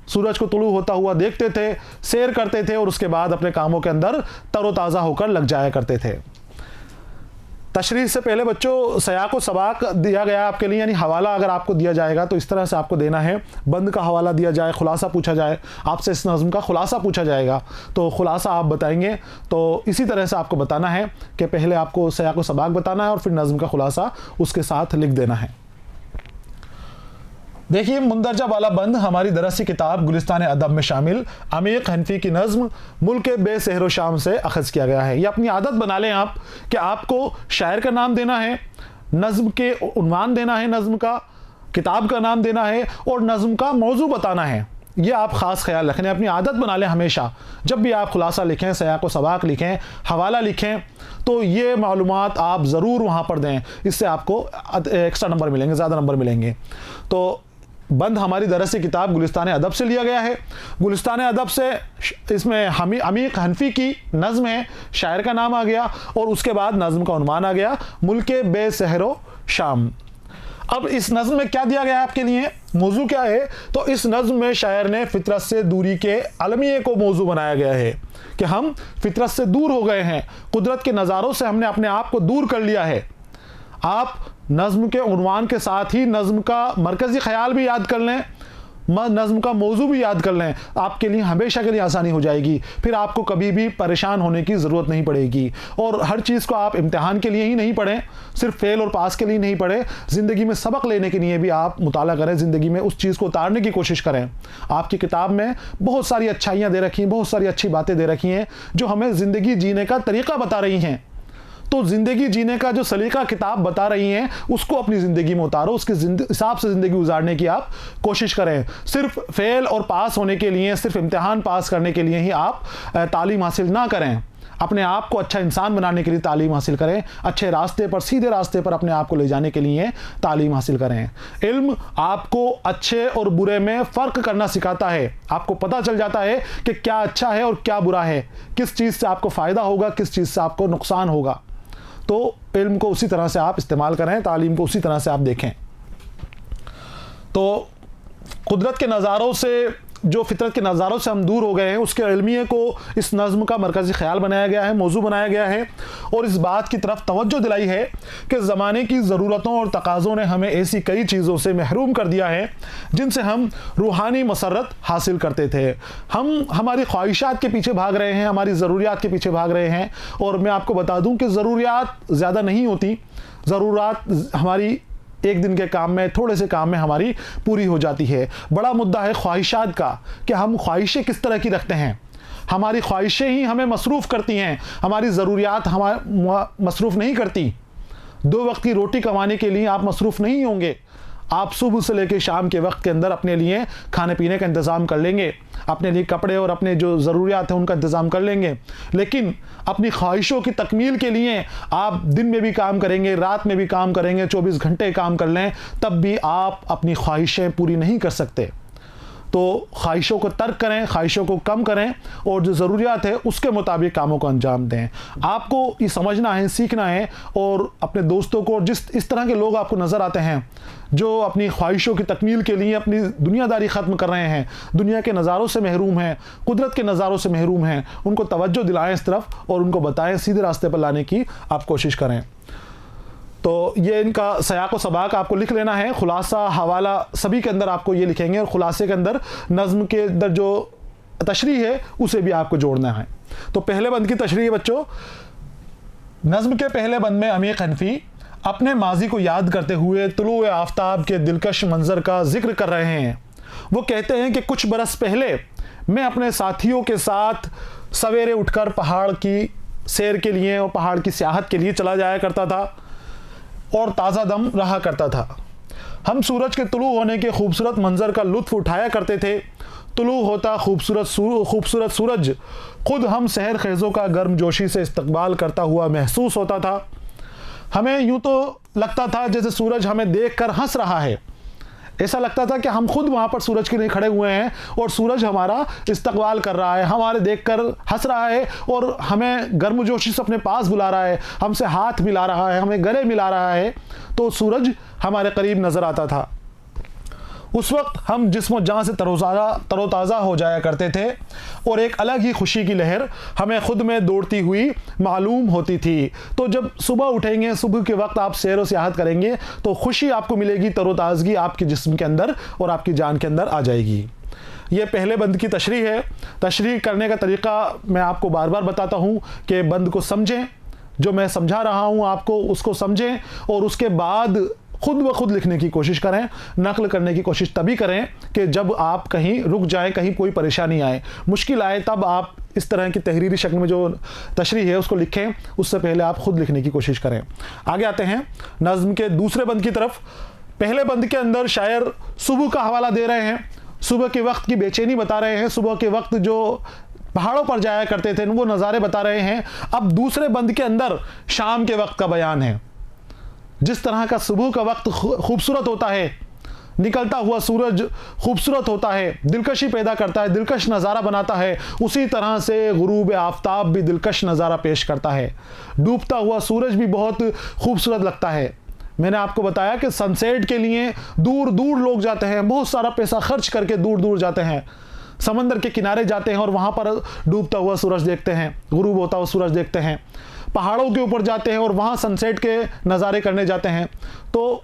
सूरज को तुलू होता हुआ देखते थे, सैर करते थे और उसके बाद अपने कामों के अंदर तरोताज़ा होकर लग जाया करते थे। तशरीह से पहले बच्चों सयाक व सबाक दिया गया आपके लिए, यानी हवाला अगर आपको दिया जाएगा तो इस तरह से आपको देना है। बंद का हवाला दिया जाए, खुलासा पूछा जाए, आपसे इस नज़्म का खुलासा पूछा जाएगा तो खुलासा आप बताएंगे। तो इसी तरह से आपको बताना है कि पहले आपको सयाक व सबाक बताना है और फिर नज़्म का खुलासा उसके साथ लिख देना है। देखिए, मुंदरजा वाला बंद हमारी दरसी किताब गुलिस्तान अदब में शामिल अमीक हनफी की नज़्म मुल्क बेसहरो शाम से अखज़ किया गया है। ये अपनी आदत बना लें आप कि आपको शायर का नाम देना है, नज़्म के उन्वान देना है, नज़्म का, किताब का नाम देना है और नज़्म का मौजू बताना है। ये आप ख़ास ख्याल रखें, अपनी आदत बना लें हमेशा जब भी आप खुलासा लिखें, सयाक़ व सबाक़ लिखें, हवाला लिखें, तो ये मालूमात आप ज़रूर वहाँ पर दें। इससे आपको एक्स्ट्रा नंबर मिलेंगे, ज़्यादा नंबर मिलेंगे। तो बंद हमारी दरसी किताब गुलिस्तान अदब से लिया गया है। गुलिस्तान अदब से इसमें अमीक हनफी की नज़्म है, शायर का नाम आ गया और उसके बाद नज़्म का उन्वान आ गया मुल्क बेसहरो शाम। अब इस नज़्म में क्या दिया गया है आपके लिए, मौजू क्या है? तो इस नज़्म में शायर ने फितरत से दूरी के अलमिये को मौजू बनाया गया है कि हम फितरत से दूर हो गए हैं, कुदरत के नज़ारों से हमने अपने आप को दूर कर लिया है। आप नज़्म के उन्वान के साथ ही नज़्म का मरकज़ी ख़याल भी याद कर लें, नज़्म का मौजू भी याद कर लें, आपके लिए हमेशा के लिए आसानी हो जाएगी। फिर आपको कभी भी परेशान होने की ज़रूरत नहीं पड़ेगी। और हर चीज़ को आप इम्तिहान के लिए ही नहीं पढ़ें, सिर्फ फेल और पास के लिए नहीं पढ़ें, ज़िंदगी में सबक लेने के लिए भी आप मुताला करें, ज़िंदगी में उस चीज़ को उतारने की कोशिश करें। आपकी किताब में बहुत सारी अच्छाइयाँ दे रखी हैं, बहुत सारी अच्छी बातें दे रखी हैं जो हमें ज़िंदगी जीने का तरीक़ा बता रही हैं। तो ज़िंदगी जीने का जो सलीका किताब बता रही हैं उसको अपनी ज़िंदगी में उतारो, उसके हिसाब से ज़िंदगी गुजारने की आप कोशिश करें। सिर्फ फेल और पास होने के लिए, सिर्फ इम्तिहान पास करने के लिए ही आप तालीम हासिल ना करें। अपने आप को अच्छा इंसान बनाने के लिए तालीम हासिल करें, अच्छे रास्ते पर, सीधे रास्ते पर अपने आप को ले जाने के लिए तालीम हासिल करें। इल्म आपको अच्छे और बुरे में फ़र्क करना सिखाता है। आपको पता चल जाता है कि क्या अच्छा है और क्या बुरा है, किस चीज़ से आपको फ़ायदा होगा, किस चीज़ से आपको नुकसान होगा। तो इल्म को उसी तरह से आप इस्तेमाल करें, तालीम को उसी तरह से आप देखें। तो कुदरत के नज़ारों से, जो फितरत के नज़ारों से हम दूर हो गए हैं, उसके इल्मिये को इस नज़्म का मरकज़ी ख़याल बनाया गया है, मौजू बनाया गया है और इस बात की तरफ तवज्जो दिलाई है कि ज़माने की ज़रूरतों और तकाज़ों ने हमें ऐसी कई चीज़ों से महरूम कर दिया है जिनसे हम रूहानी मसरत हासिल करते थे। हम हमारी ख्वाहिशात के पीछे भाग रहे हैं, हमारी ज़रूरियात के पीछे भाग रहे हैं। और मैं आपको बता दूँ कि ज़रूरियात ज़्यादा नहीं होती, ज़रूरत हमारी एक दिन के काम में, थोड़े से काम में हमारी पूरी हो जाती है। बड़ा मुद्दा है ख्वाहिशात का कि हम ख्वाहिशें किस तरह की रखते हैं। हमारी ख्वाहिशें ही हमें मसरूफ़ करती हैं, हमारी ज़रूरियात हमारा मसरूफ़ नहीं करती। 2 वक्त की रोटी कमाने के लिए आप मसरूफ़ नहीं होंगे। आप सुबह से लेकर शाम के वक्त के अंदर अपने लिए खाने पीने का इंतज़ाम कर लेंगे, अपने लिए कपड़े और अपने जो ज़रूरियात हैं उनका इंतज़ाम कर लेंगे, लेकिन अपनी ख्वाहिशों की तकमील के लिए आप दिन में भी काम करेंगे, रात में भी काम करेंगे, 24 घंटे काम कर लें, तब भी आप अपनी ख्वाहिशें पूरी नहीं कर सकते। तो ख्वाहिशों को तर्क करें, ख्वाहिशों को कम करें और जो ज़रूरियात है उसके मुताबिक कामों को अंजाम दें। आपको ये समझना है, सीखना है और अपने दोस्तों को, इस तरह के लोग आपको नज़र आते हैं जो अपनी ख्वाहिशों की तकमील के लिए अपनी दुनियादारी ख़त्म कर रहे हैं, दुनिया के नज़ारों से महरूम हैं, कुदरत के नज़ारों से महरूम हैं, उनको तवज्जो दिलाएं इस तरफ और उनको बताएं, सीधे रास्ते पर लाने की आप कोशिश करें। तो ये इनका सयाक़ व सबाक़ आपको लिख लेना है, खुलासा, हवाला सभी के अंदर आपको ये लिखेंगे और खुलासे के अंदर नज़्म के अंदर जो तशरीह है उसे भी आपको जोड़ना है। तो पहले बंद की तशरीह बच्चों, नज़्म के पहले बंद में अमीक हनफी अपने माजी को याद करते हुए तुलूए आफ्ताब के दिलकश मंजर का जिक्र कर रहे हैं। वो कहते हैं कि कुछ बरस पहले मैं अपने साथियों के साथ सवेरे उठकर पहाड़ की सैर के लिए और पहाड़ की सियाहत के लिए चला जाया करता था और ताज़ा दम रहा करता था। हम सूरज के तुलू होने के खूबसूरत मंजर का लुत्फ़ उठाया करते थे। तुलू होता खूबसूरत सूरज खुद हम सहर खेज़ों का गर्मजोशी से इस्तकबाल करता हुआ महसूस होता था। हमें यूँ तो लगता था जैसे सूरज हमें देखकर हंस रहा है, ऐसा लगता था कि हम खुद वहाँ पर सूरज के लिए खड़े हुए हैं और सूरज हमारा इस्तकबाल कर रहा है, हमारे देखकर हंस रहा है और हमें गर्मजोशी से अपने पास बुला रहा है, हमसे हाथ मिला रहा है, हमें गले मिला रहा है। तो सूरज हमारे करीब नज़र आता था। उस वक्त हम जिस्म जान से तरोताज़ा हो जाया करते थे और एक अलग ही खुशी की लहर हमें खुद में दौड़ती हुई मालूम होती थी। तो जब सुबह उठेंगे, सुबह के वक्त आप सैर व सियाहत करेंगे तो खुशी आपको मिलेगी, तरोताज़गी आपके जिस्म के अंदर और आपकी जान के अंदर आ जाएगी। ये पहले बंद की तशरीह है। तशरीह करने का तरीक़ा मैं आपको बार बार बताता हूँ कि बंद को समझें, जो मैं समझा रहा हूँ आपको उसको समझें और उसके बाद खुद ब खुद लिखने की कोशिश करें। नकल करने की कोशिश तभी करें कि जब आप कहीं रुक जाएं, कहीं कोई परेशानी आए, मुश्किल आए, तब आप इस तरह की तहरीरी शक्ल में जो तशरीह है उसको लिखें। उससे पहले आप खुद लिखने की कोशिश करें। आगे आते हैं नज़्म के दूसरे बंद की तरफ। पहले बंद के अंदर शायर सुबह का हवाला दे रहे हैं, सुबह के वक्त की बेचैनी बता रहे हैं, सुबह के वक्त जो पहाड़ों पर जाया करते थे वो नज़ारे बता रहे हैं। अब दूसरे बंद के अंदर शाम के वक्त का बयान है। जिस तरह का सुबह का वक्त खूबसूरत होता है, निकलता हुआ सूरज खूबसूरत होता है, दिलकशी पैदा करता है, दिलकश नज़ारा बनाता है, उसी तरह से गुरूब आफ्ताब भी दिलकश नज़ारा पेश करता है। डूबता हुआ सूरज भी बहुत खूबसूरत लगता है। मैंने आपको बताया कि सनसेट के लिए दूर दूर लोग जाते हैं, बहुत सारा पैसा खर्च करके दूर दूर जाते हैं, समंदर के किनारे जाते हैं और वहाँ पर डूबता हुआ सूरज देखते हैं, गुरूब होता हुआ सूरज देखते हैं। पहाड़ों के ऊपर जाते हैं और वहाँ सनसेट के नज़ारे करने जाते हैं। तो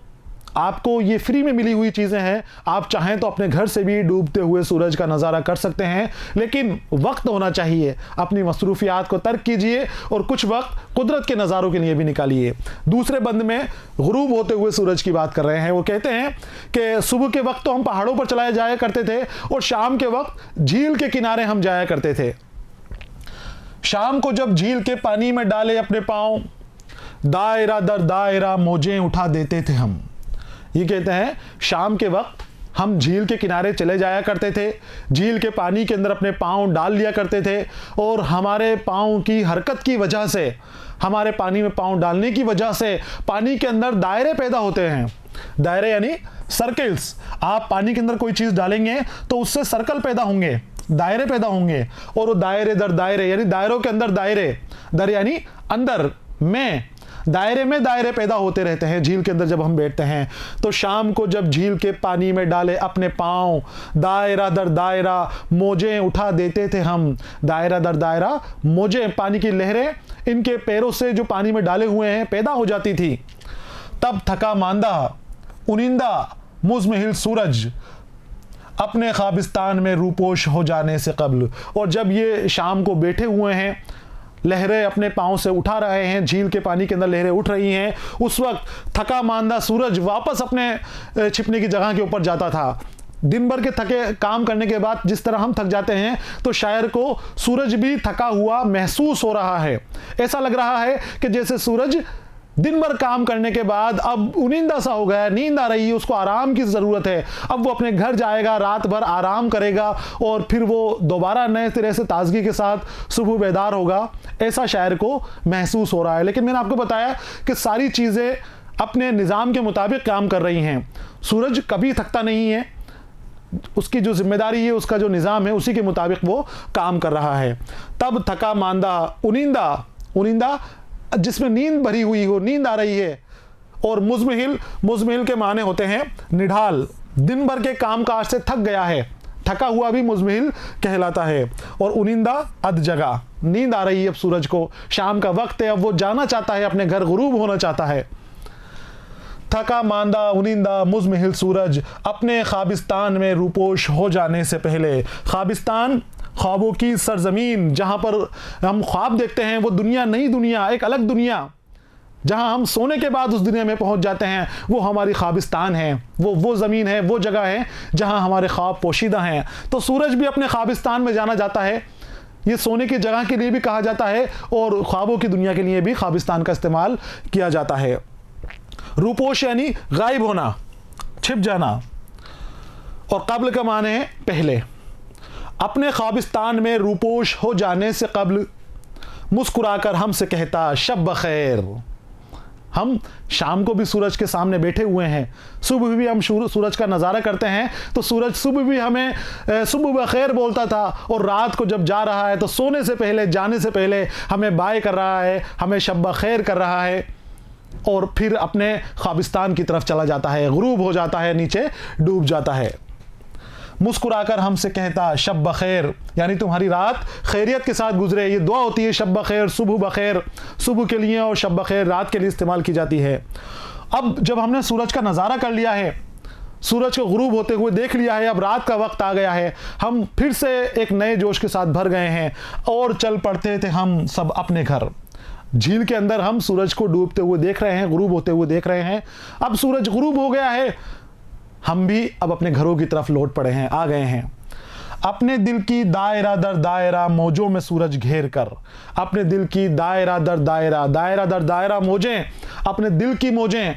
आपको ये फ्री में मिली हुई चीज़ें हैं। आप चाहें तो अपने घर से भी डूबते हुए सूरज का नज़ारा कर सकते हैं, लेकिन वक्त होना चाहिए। अपनी मसरूफियात को तर्क कीजिए और कुछ वक्त कुदरत के नज़ारों के लिए भी निकालिए। दूसरे बंद में गुरूब होते हुए सूरज की बात कर रहे हैं। वो कहते हैं कि सुबह के वक्त तो हम पहाड़ों पर चलाए जाया करते थे और शाम के वक्त झील के किनारे हम जाया करते थे। शाम को जब झील के पानी में डाले अपने पाँव, दायरा दर दायरा मौजें उठा देते थे हम। ये कहते हैं शाम के वक्त हम झील के किनारे चले जाया करते थे, झील के पानी के अंदर अपने पाँव डाल लिया करते थे और हमारे पाँव की हरकत की वजह से, हमारे पानी में पाँव डालने की वजह से पानी के अंदर दायरे पैदा होते हैं। दायरे यानी सर्कल्स। आप पानी के अंदर कोई चीज़ डालेंगे तो उससे सर्कल पैदा होंगे, दायरे पैदा होंगे, और वो दायरे दर दायरे यानी दायरों के अंदर दायरे, दर यानी अंदर में, दायरे में दायरे पैदा होते रहते हैं झील के अंदर जब हम बैठते हैं। तो शाम को जब झील के पानी में डाले अपने पाँव, दायरा दर दायरा मौजें उठा देते थे हम। दायरा दर दायरा मौजें, पानी की लहरें इनके पैरों से जो पानी में डाले हुए हैं पैदा हो जाती थी। तब थका मांदा उनिंदा मुज़मिहिल सूरज अपने ख्वाबिस्तान में रूपोश हो जाने से कब्ल। और जब ये शाम को बैठे हुए हैं, लहरें अपने पाँव से उठा रहे हैं, झील के पानी के अंदर लहरें उठ रही हैं, उस वक्त थका मांदा सूरज वापस अपने छिपने की जगह के ऊपर जाता था। दिन भर के थके काम करने के बाद जिस तरह हम थक जाते हैं, तो शायर को सूरज भी थका हुआ महसूस हो रहा है। ऐसा लग रहा है कि जैसे सूरज दिन भर काम करने के बाद अब उनिंदा सा हो गया, नींद आ रही है, उसको आराम की ज़रूरत है। अब वो अपने घर जाएगा, रात भर आराम करेगा और फिर वो दोबारा नए सिरे से ताजगी के साथ सुबह बेदार होगा। ऐसा शायर को महसूस हो रहा है। लेकिन मैंने आपको बताया कि सारी चीज़ें अपने निज़ाम के मुताबिक काम कर रही हैं। सूरज कभी थकता नहीं है, उसकी जो जिम्मेदारी है, उसका जो निज़ाम है, उसी के मुताबिक वो काम कर रहा है। तब थका मांदा उनिंदा, उनिंदा जिसमें नींद भरी हुई हो, नींद आ रही है, और मुज़मिहिल, मुज़मिहिल के माने होते हैं निढाल, दिन भर के काम काज से थक गया है, थका हुआ भी मुज़मिहिल कहलाता है। और उनिंदा अध जगह, नींद आ रही है अब सूरज को, शाम का वक्त है, अब वो जाना चाहता है अपने घर, गुरूब होना चाहता है। थका मांदा उनिंदा मुज़मिहिल सूरज अपने ख्वाबिस्तान में रूपोश हो जाने से पहले। ख्वाबिस्तान ख्वाबों की सरजमीन, जहाँ पर हम ख्वाब देखते हैं, वो दुनिया, नई दुनिया, एक अलग दुनिया, जहाँ हम सोने के बाद उस दुनिया में पहुँच जाते हैं, वो हमारी ख्वाबिस्तान है, वो ज़मीन है, वो जगह है जहाँ हमारे ख्वाब पोशीदा हैं। तो सूरज भी अपने ख्वाबिस्तान में जाना जाता है। ये सोने की जगह के लिए भी कहा जाता है और ख्वाबों की दुनिया के लिए भी ख्वाबिस्तान का इस्तेमाल किया जाता है। रूपोश यानी गायब होना, छिप जाना, और कब्ल का माने है पहले। अपने ख्वाबिस्तान में रूपोश हो जाने से कब्ल मुस्कुराकर हमसे कहता शब बखैर। हम शाम को भी सूरज के सामने बैठे हुए हैं, सुबह भी हम सूरज का नज़ारा करते हैं, तो सूरज सुबह भी हमें सुबह बखैर बोलता था, और रात को जब जा रहा है तो सोने से पहले, जाने से पहले हमें बाय कर रहा है, हमें शब बखैर कर रहा है, और फिर अपने ख्वाबिस्तान की तरफ चला जाता है, गुरूब हो जाता है, नीचे डूब जाता है। मुस्कुराकर हमसे कहता शब बखैर, यानी तुम्हारी रात खैरियत के साथ गुजरे। ये दुआ होती है शब बखैर, सुबह बखैर, सुबह के लिए, और शब बखैर रात के लिए इस्तेमाल की जाती है। अब जब हमने सूरज का नज़ारा कर लिया है, सूरज को गुरूब होते हुए देख लिया है, अब रात का वक्त आ गया है, हम फिर से एक नए जोश के साथ भर गए हैं और चल पड़ते थे हम सब अपने घर। झील के अंदर हम सूरज को डूबते हुए देख रहे हैं, गुरूब होते हुए देख रहे हैं। अब सूरज गुरूब हो गया है, हम भी अब अपने घरों की तरफ लौट पड़े हैं, आ गए हैं। अपने दिल की दायरा दर दायरा मौजों में सूरज घेर कर, अपने दिल की दायरा दर दायरा, दायरा दर दायरा मौजें, अपने दिल की मौजें,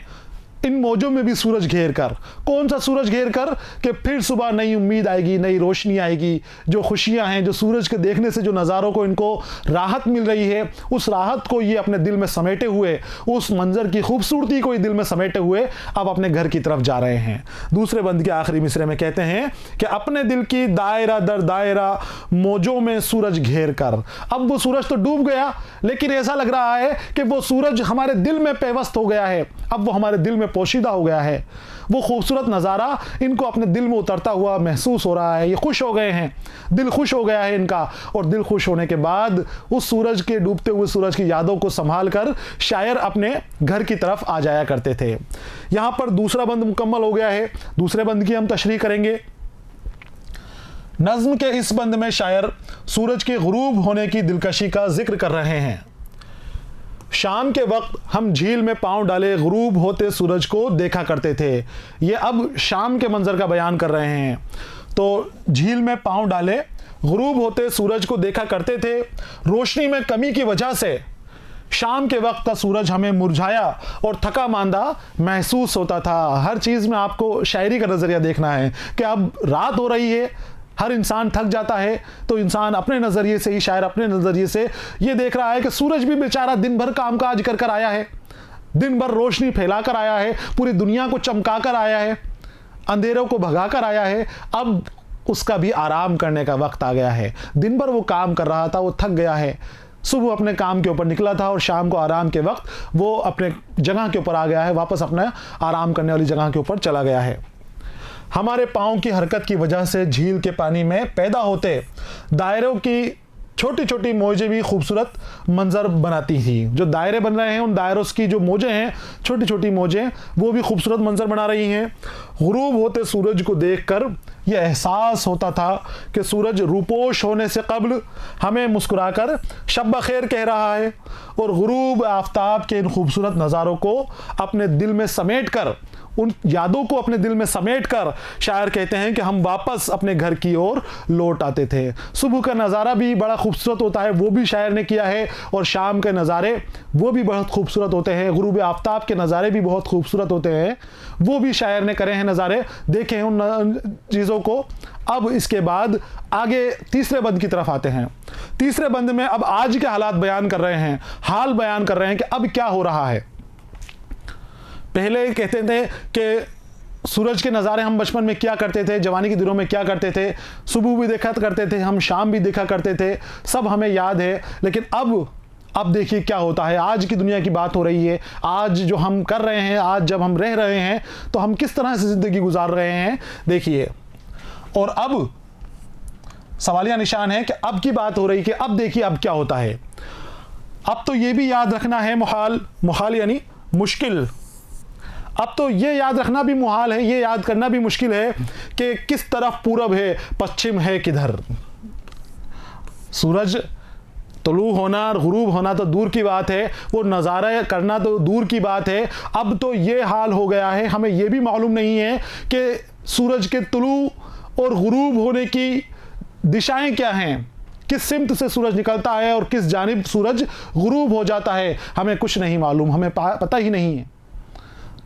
इन मौजों में भी सूरज घेर कर। कौन सा सूरज घेर कर? कि फिर सुबह नई उम्मीद आएगी, नई रोशनी आएगी। जो खुशियां हैं, जो सूरज के देखने से जो नज़ारों को इनको राहत मिल रही है, उस राहत को ये अपने दिल में समेटे हुए, उस मंजर की खूबसूरती को ये दिल में समेटे हुए अब अपने घर की तरफ जा रहे हैं। दूसरे बंद के आखिरी मिसरे में कहते हैं कि अपने दिल की दायरा दर दायरा मौजों में सूरज घेर कर। अब वो सूरज तो डूब गया, लेकिन ऐसा लग रहा है कि वो सूरज हमारे दिल में पेवस्त हो गया है, अब वो हमारे दिल में पोशीदा हो गया है। वो खूबसूरत नज़ारा इनको अपने दिल में उतरता हुआ महसूस हो रहा है। ये खुश हो गए हैं, दिल खुश हो गया है इनका। और दिल खुश होने के बाद उस सूरज के, डूबते हुए सूरज की यादों को संभाल कर शायर अपने घर की तरफ आ जाया करते थे। यहां पर दूसरा बंद मुकम्मल हो गया है। दूसरे बंद की हम तशरीह करेंगे। नज्म के इस बंद में शायर सूरज के गुरूब होने की दिलकशी का जिक्र कर रहे हैं। शाम के वक्त हम झील में पांव डाले गुरूब होते सूरज को देखा करते थे। ये अब शाम के मंजर का बयान कर रहे हैं। तो झील में पांव डाले गुरूब होते सूरज को देखा करते थे। रोशनी में कमी की वजह से शाम के वक्त का सूरज हमें मुरझाया और थका मांदा महसूस होता था। हर चीज़ में आपको शायरी का नज़रिया देखना है कि अब रात हो रही है, हर इंसान थक जाता है, तो इंसान अपने नज़रिए से ही, शायर अपने नज़रिए से ये देख रहा है कि सूरज भी बेचारा दिन भर कामकाज कर कर आया है, दिन भर रोशनी फैला कर आया है, पूरी दुनिया को चमका कर आया है, अंधेरों को भगा कर आया है। अब उसका भी आराम करने का वक्त आ गया है। दिन भर वो काम कर रहा था, वो थक गया है। सुबह अपने काम के ऊपर निकला था और शाम को आराम के वक्त वो अपने जगह के ऊपर आ गया है, वापस अपना आराम करने वाली जगह के ऊपर चला गया है। हमारे पाँव की हरकत की वजह से झील के पानी में पैदा होते दायरों की छोटी छोटी मौजें भी खूबसूरत मंजर बनाती थी। जो दायरे बन रहे हैं, उन दायरों की जो मौजें हैं, छोटी छोटी मौजें, वो भी खूबसूरत मंजर बना रही हैं। गुरूब होते सूरज को देखकर यह एहसास होता था कि सूरज रूपोश होने से कब्ल हमें मुस्कुराकर शब बखैर कह रहा है। और गुरूब आफताब के इन खूबसूरत नज़ारों को अपने दिल में समेट कर, उन यादों को अपने दिल में समेट कर शायर कहते हैं कि हम वापस अपने घर की ओर लौट आते थे। सुबह का नज़ारा भी बड़ा खूबसूरत होता है, वो भी शायर ने किया है। और शाम के नज़ारे वो भी बहुत खूबसूरत होते हैं। गुरूब आफ्ताब के नज़ारे भी बहुत खूबसूरत होते हैं, वो भी शायर ने करे हैं नज़ारे, देखे हैं उन चीज़ों को। अब इसके बाद आगे तीसरे बंद की तरफ आते हैं। तीसरे बंद में अब आज के हालात बयान कर रहे हैं, हाल बयान कर रहे हैं कि अब क्या हो रहा है। पहले कहते थे कि सूरज के नज़ारे हम बचपन में क्या करते थे, जवानी के दिनों में क्या करते थे, सुबह भी देखा करते थे हम, शाम भी देखा करते थे, सब हमें याद है। लेकिन अब देखिए क्या होता है। आज की दुनिया की बात हो रही है, आज जो हम कर रहे हैं, आज जब हम रह रहे हैं तो हम किस तरह से ज़िंदगी गुजार रहे हैं, देखिए। और अब सवालिया निशान है कि अब की बात हो रही कि अब देखिए अब क्या होता है। अब तो ये भी याद रखना है, मुहाल यानी मुश्किल। अब तो ये याद रखना भी मुहाल है, ये याद करना भी मुश्किल है कि किस तरफ पूरब है, पश्चिम है किधर। सूरज तुलू होना और गुरूब होना तो दूर की बात है, वो नज़ारा करना तो दूर की बात है। अब तो ये हाल हो गया है, हमें ये भी मालूम नहीं है कि सूरज के तुलू और गुरूब होने की दिशाएं क्या हैं, किस सिमत से सूरज निकलता है और किस जानिब सूरज गुरूब हो जाता है, हमें कुछ नहीं मालूम, हमें पता ही नहीं है।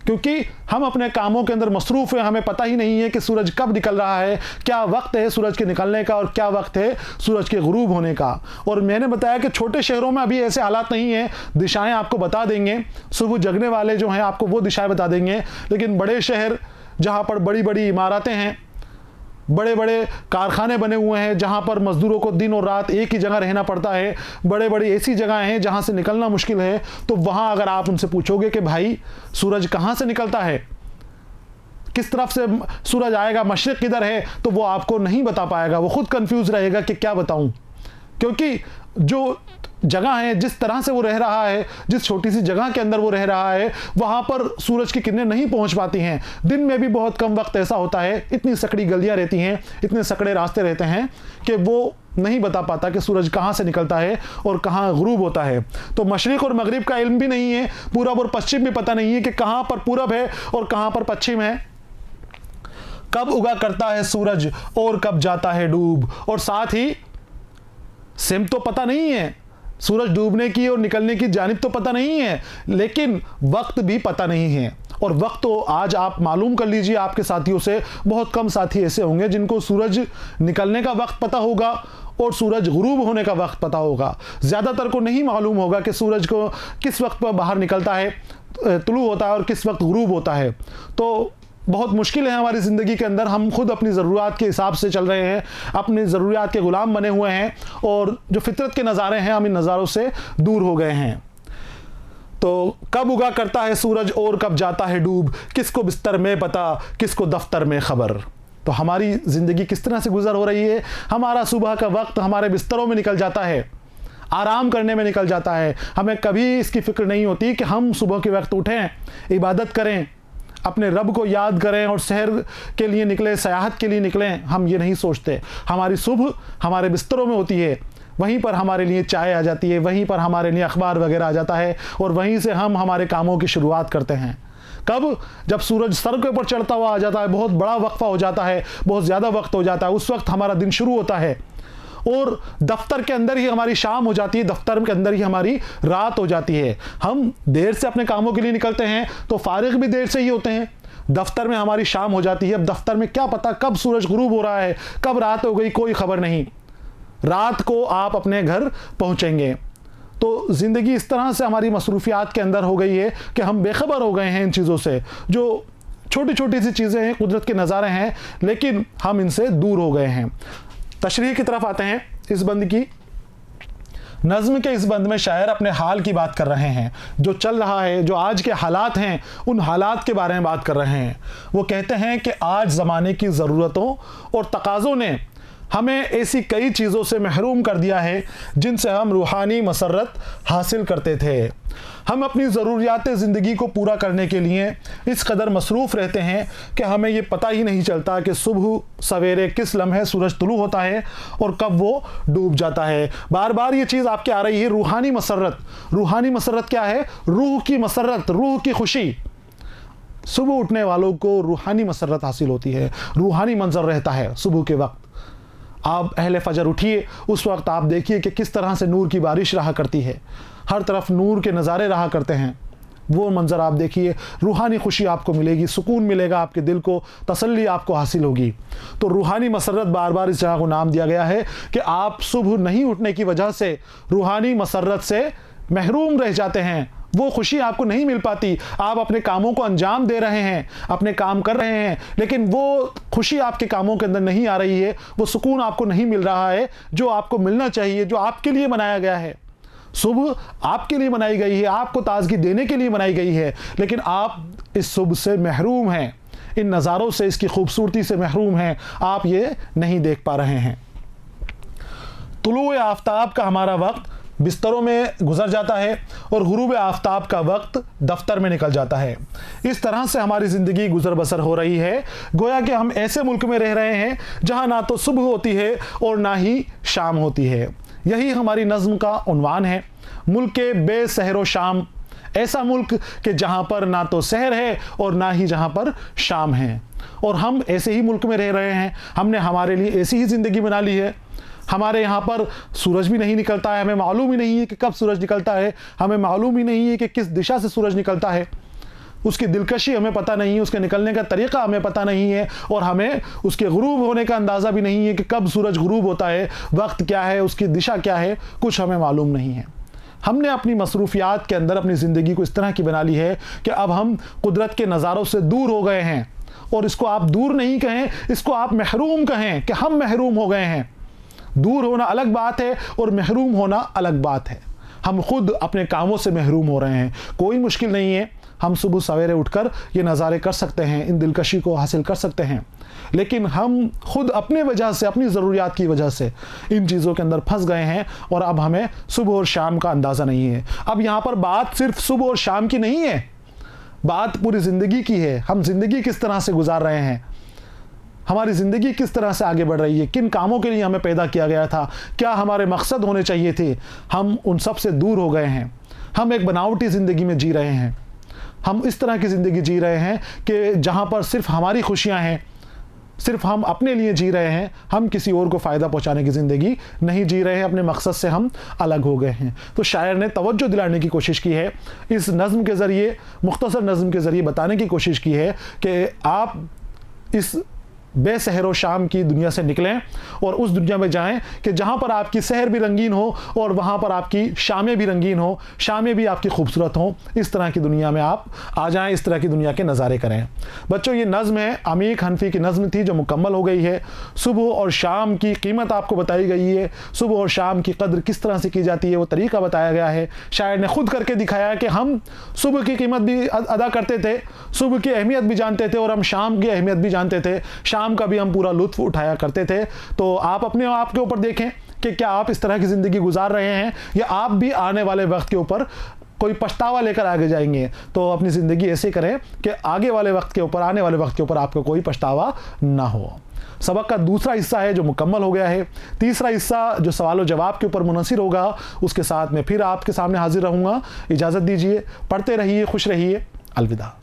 क्योंकि हम अपने कामों के अंदर मसरूफ़ हैं, हमें पता ही नहीं है कि सूरज कब निकल रहा है, क्या वक्त है सूरज के निकलने का और क्या वक्त है सूरज के गुरूब होने का। और मैंने बताया कि छोटे शहरों में अभी ऐसे हालात नहीं हैं, दिशाएं आपको बता देंगे, सुबह जगने वाले जो हैं आपको वो दिशाएं बता देंगे। लेकिन बड़े शहर जहाँ पर बड़ी बड़ी इमारतें हैं, बड़े बड़े कारखाने बने हुए हैं, जहाँ पर मज़दूरों को दिन और रात एक ही जगह रहना पड़ता है, बड़े बड़ी ऐसी जगह हैं जहाँ से निकलना मुश्किल है, तो वहाँ अगर आप उनसे पूछोगे कि भाई सूरज कहाँ से निकलता है, किस तरफ से सूरज आएगा, मशरिक़ किधर है, तो वो आपको नहीं बता पाएगा, वो खुद कंफ्यूज रहेगा कि क्या बताऊँ। क्योंकि जो जगह है, जिस तरह से वो रह रहा है, जिस छोटी सी जगह के अंदर वो रह रहा है, वहाँ पर सूरज की किरणें नहीं पहुँच पाती हैं। दिन में भी बहुत कम वक्त ऐसा होता है, इतनी सकड़ी गलियाँ रहती हैं, इतने सकड़े रास्ते रहते हैं कि वो नहीं बता पाता कि सूरज कहाँ से निकलता है और कहाँ गुरूब होता है। तो मशरिक और मगरिब का इल्म भी नहीं है, पूरब और पश्चिम भी पता नहीं है कि कहाँ पर पूरब है और कहाँ पर पश्चिम है। कब उगा करता है सूरज और कब जाता है डूब, और साथ ही सिम तो पता नहीं है, सूरज डूबने की और निकलने की जानिब तो पता नहीं है, लेकिन वक्त भी पता नहीं है। और वक्त तो आज आप मालूम कर लीजिए आपके साथियों से, बहुत कम साथी ऐसे होंगे जिनको सूरज निकलने का वक्त पता होगा और सूरज गुरूब होने का वक्त पता होगा। ज़्यादातर को नहीं मालूम होगा कि सूरज को किस वक्त पर बाहर निकलता है, तुलू होता है और किस वक्त गुरूब होता है। तो बहुत मुश्किल है हमारी ज़िंदगी के अंदर, हम खुद अपनी ज़रूरियात के हिसाब से चल रहे हैं, अपनी ज़रूरियात के ग़ुलाम बने हुए हैं, और जो फितरत के नज़ारे हैं हम इन नज़ारों से दूर हो गए हैं। तो कब उगा करता है सूरज और कब जाता है डूब, किसको बिस्तर में पता किसको दफ्तर में खबर। तो हमारी ज़िंदगी किस तरह से गुजर हो रही है, हमारा सुबह का वक्त हमारे बिस्तरों में निकल जाता है, आराम करने में निकल जाता है। हमें कभी इसकी फ़िक्र नहीं होती कि हम सुबह के वक्त उठें, इबादत करें, अपने रब को याद करें और शहर के लिए निकलें, सयाहत के लिए निकलें। हम ये नहीं सोचते। हमारी सुबह हमारे बिस्तरों में होती है, वहीं पर हमारे लिए चाय आ जाती है, वहीं पर हमारे लिए अखबार वगैरह आ जाता है, और वहीं से हम हमारे कामों की शुरुआत करते हैं। कब? जब सूरज सर के ऊपर चढ़ता हुआ आ जाता है, बहुत बड़ा वक्फा हो जाता है, बहुत ज़्यादा वक्त हो जाता है, उस वक्त हमारा दिन शुरू होता है, और दफ्तर के अंदर ही हमारी शाम हो जाती है, दफ्तर के अंदर ही हमारी रात हो जाती है। हम देर से अपने कामों के लिए निकलते हैं तो फारिग भी देर से ही होते हैं, दफ्तर में हमारी शाम हो जाती है। अब दफ्तर में क्या पता कब सूरज गुरूब हो रहा है, कब रात हो गई, कोई खबर नहीं। रात को आप अपने घर पहुंचेंगे। तो ज़िंदगी इस तरह से हमारी मसरूफियात के अंदर हो गई है कि हम बेखबर हो गए हैं इन चीज़ों से। जो छोटी छोटी सी चीज़ें हैं, कुदरत के नज़ारे हैं, लेकिन हम इनसे दूर हो गए हैं। तशरीह की तरफ आते हैं। इस बंद की नज़्म के इस बंद में शायर अपने हाल की बात कर रहे हैं, जो चल रहा है, जो आज के हालात हैं, उन हालात के बारे में बात कर रहे हैं। वो कहते हैं कि आज ज़माने की ज़रूरतों और तकाज़ों ने हमें ऐसी कई चीज़ों से महरूम कर दिया है जिनसे हम रूहानी मसरत हासिल करते थे। हम अपनी ज़रूरियात ज़िंदगी को पूरा करने के लिए इस कदर मसरूफ़ रहते हैं कि हमें ये पता ही नहीं चलता कि सुबह सवेरे किस लम्हे सूरज तुलू होता है और कब वो डूब जाता है। बार बार ये चीज़ आपके आ रही है, रूहानी मसरत। रूहानी मसरत क्या है? रूह की मसरत, रूह की खुशी। सुबह उठने वालों को रूहानी मसरत हासिल होती है, रूहानी मंजर रहता है सुबह के वक्त। आप अहले फजर उठिए, उस वक्त आप देखिए कि किस तरह से नूर की बारिश रहा करती है, हर तरफ नूर के नज़ारे रहा करते हैं। वो मंज़र आप देखिए, रूहानी खुशी आपको मिलेगी, सुकून मिलेगा आपके दिल को, तसल्ली आपको हासिल होगी। तो रूहानी मसरत बार बार इस जगह को नाम दिया गया है कि आप सुबह नहीं उठने की वजह से रूहानी मसरत से महरूम रह जाते हैं, वो खुशी आपको नहीं मिल पाती। आप अपने कामों को अंजाम दे रहे हैं, अपने काम कर रहे हैं, लेकिन वो खुशी आपके कामों के अंदर नहीं आ रही है, वो सुकून आपको नहीं मिल रहा है जो आपको मिलना चाहिए, जो आपके लिए बनाया गया है। सुबह आपके लिए बनाई गई है, आपको ताजगी देने के लिए बनाई गई है, लेकिन आप इस सुबह से महरूम हैं, इन नज़ारों से, इसकी खूबसूरती से महरूम हैं, आप ये नहीं देख पा रहे हैं। तुलूए आफ्ताब का हमारा वक्त बिस्तरों में गुजर जाता है और गुरूब आफ्ताब का वक्त दफ्तर में निकल जाता है। इस तरह से हमारी ज़िंदगी गुजर बसर हो रही है, गोया कि हम ऐसे मुल्क में रह रहे हैं जहां ना तो सुबह होती है और ना ही शाम होती है। यही हमारी नज़्म का उन्वान है, मुल्क के बेसहरो शाम। ऐसा मुल्क कि जहां पर ना तो सहर है और ना ही जहां पर शाम है, और हम ऐसे ही मुल्क में रह रहे हैं। हमने हमारे लिए ऐसी ही ज़िंदगी बना ली है। हमारे यहाँ पर सूरज भी नहीं निकलता है, हमें मालूम ही नहीं है कि कब सूरज निकलता है, हमें मालूम ही नहीं है कि किस दिशा से सूरज निकलता है, उसकी दिलकशी हमें पता नहीं है, उसके निकलने का तरीक़ा हमें पता नहीं है, और हमें उसके गुरूब होने का अंदाज़ा भी नहीं है कि कब सूरज गुरूब होता है, वक्त क्या है, उसकी दिशा क्या है, कुछ हमें मालूम नहीं है। हमने अपनी मसरूफियात के अंदर अपनी ज़िंदगी को इस तरह की बना ली है कि अब हम कुदरत के नज़ारों से दूर हो गए हैं, और इसको आप दूर नहीं कहें, इसको आप महरूम कहें कि हम महरूम हो गए हैं। दूर होना अलग बात है और महरूम होना अलग बात है। हम खुद अपने कामों से महरूम हो रहे हैं। कोई मुश्किल नहीं है, हम सुबह सवेरे उठकर ये नज़ारे कर सकते हैं, इन दिलकशी को हासिल कर सकते हैं, लेकिन हम खुद अपने वजह से, अपनी ज़रूरियात की वजह से इन चीज़ों के अंदर फंस गए हैं, और अब हमें सुबह और शाम का अंदाज़ा नहीं है। अब यहाँ पर बात सिर्फ सुबह और शाम की नहीं है, बात पूरी ज़िंदगी की है। हम ज़िंदगी किस तरह से गुजार रहे हैं, हमारी ज़िंदगी किस तरह से आगे बढ़ रही है, किन कामों के लिए हमें पैदा किया गया था, क्या हमारे मकसद होने चाहिए थे, हम उन सब से दूर हो गए हैं। हम एक बनावटी ज़िंदगी में जी रहे हैं। हम इस तरह की ज़िंदगी जी रहे हैं कि जहाँ पर सिर्फ हमारी खुशियाँ हैं, सिर्फ हम अपने लिए जी रहे हैं, हम किसी और को फ़ायदा पहुंचाने की ज़िंदगी नहीं जी रहे हैं, अपने मकसद से हम अलग हो गए हैं। तो शायर ने तवज्जो दिलाने की कोशिश की है, इस नज़्म के ज़रिए, मुख्तसर नज़्म के ज़रिए बताने की कोशिश की है कि आप इस बेसहरो शाम की दुनिया से निकलें और उस दुनिया में जाएं कि जहां पर आपकी सहर भी रंगीन हो और वहां पर आपकी शामें भी रंगीन हो, शामें भी आपकी खूबसूरत हों। इस तरह की दुनिया में आप आ जाएं, इस तरह की दुनिया के नज़ारे करें। बच्चों, ये नज़्म है, अमीक हनफी की नज़्म थी जो मुकम्मल हो गई है। सुबह और शाम की कीमत आपको बताई गई है, सुबह और शाम की कद्र किस तरह से की जाती है वो तरीका बताया गया है। शायर ने खुद करके दिखाया कि हम सुबह की कीमत भी अदा करते थे, सुबह की अहमियत भी जानते थे और हम शाम की अहमियत भी जानते थे, शाम का भी हम पूरा लुत्फ उठाया करते थे। तो आप अपने आप के ऊपर देखें कि क्या आप इस तरह की ज़िंदगी गुजार रहे हैं या आप भी आने वाले वक्त के ऊपर कोई पछतावा लेकर आगे जाएंगे। तो अपनी ज़िंदगी ऐसे करें कि आगे वाले वक्त के ऊपर, आने वाले वक्त के ऊपर आपको कोई पछतावा ना हो। सबक का दूसरा हिस्सा है जो मुकम्मल हो गया है। तीसरा हिस्सा जो सवाल और जवाब के ऊपर मुनहसर होगा, उसके साथ मैं फिर आपके सामने हाजिर रहूँगा। इजाज़त दीजिए, पढ़ते रहिए, खुश रहिए, अलविदा।